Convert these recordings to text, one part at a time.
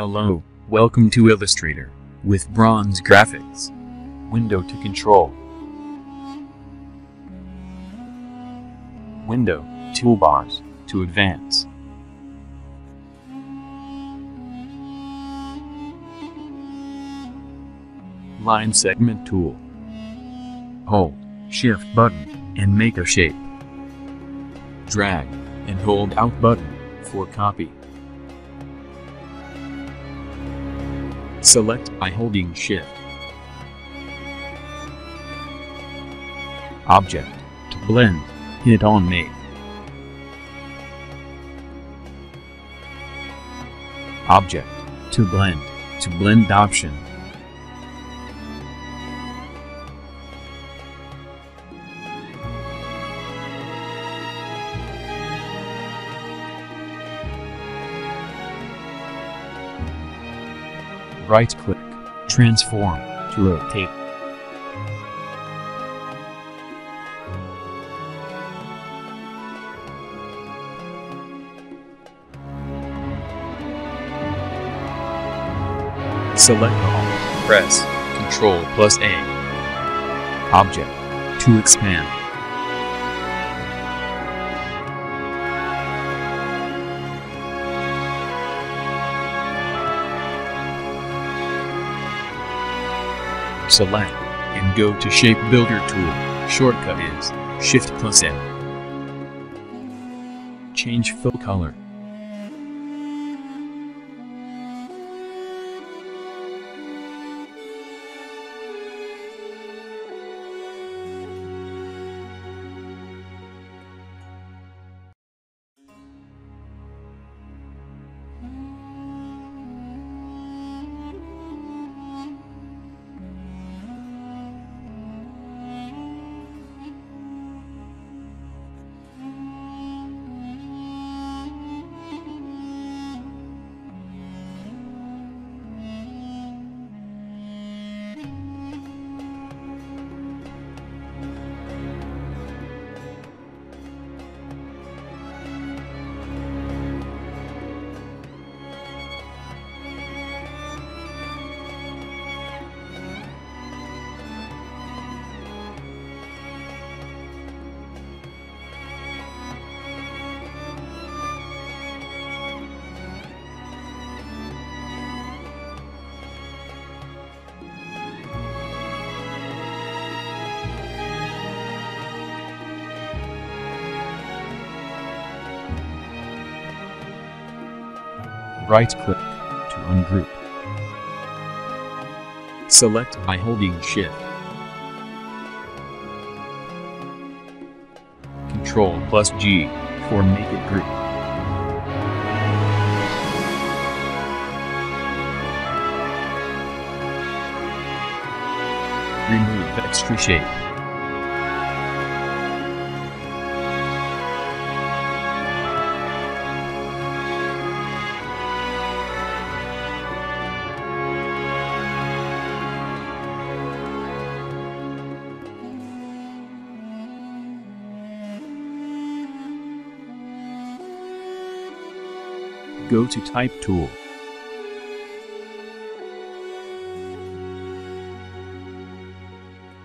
Hello, welcome to Illustrator, with Bronze Graphics. Window to control. Window, toolbars, to advance. Line segment tool. Hold Shift button, and make a shape. Drag, and hold Alt button, for copy. Select by holding Shift. Object, to blend, hit on Make. Object, to blend option. Right-click, transform, to rotate. Select all, press Ctrl+A. Object, to expand. Select, and go to Shape Builder tool. Shortcut is Shift+N. Change fill color. Right-click, to ungroup. Select by holding Shift. Ctrl+G, for make it group. Remove extra shape. Go to Type tool.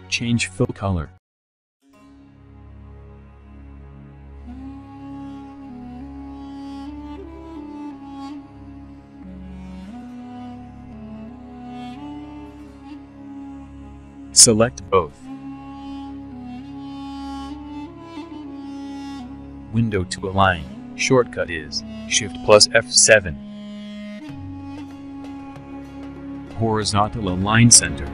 Change fill color. Select both. Window to align. Shortcut is Shift+F7. Horizontal align center.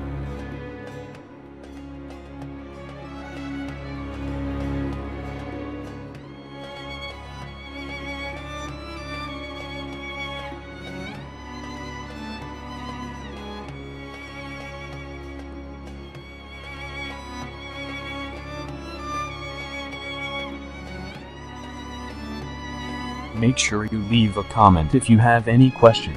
Make sure you leave a comment if you have any questions.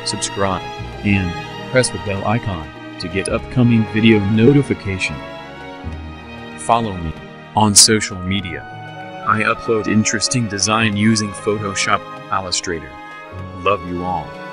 Subscribe, and press the bell icon to get upcoming video notification. Follow me on social media. I upload interesting design using Photoshop, Illustrator, Love you all.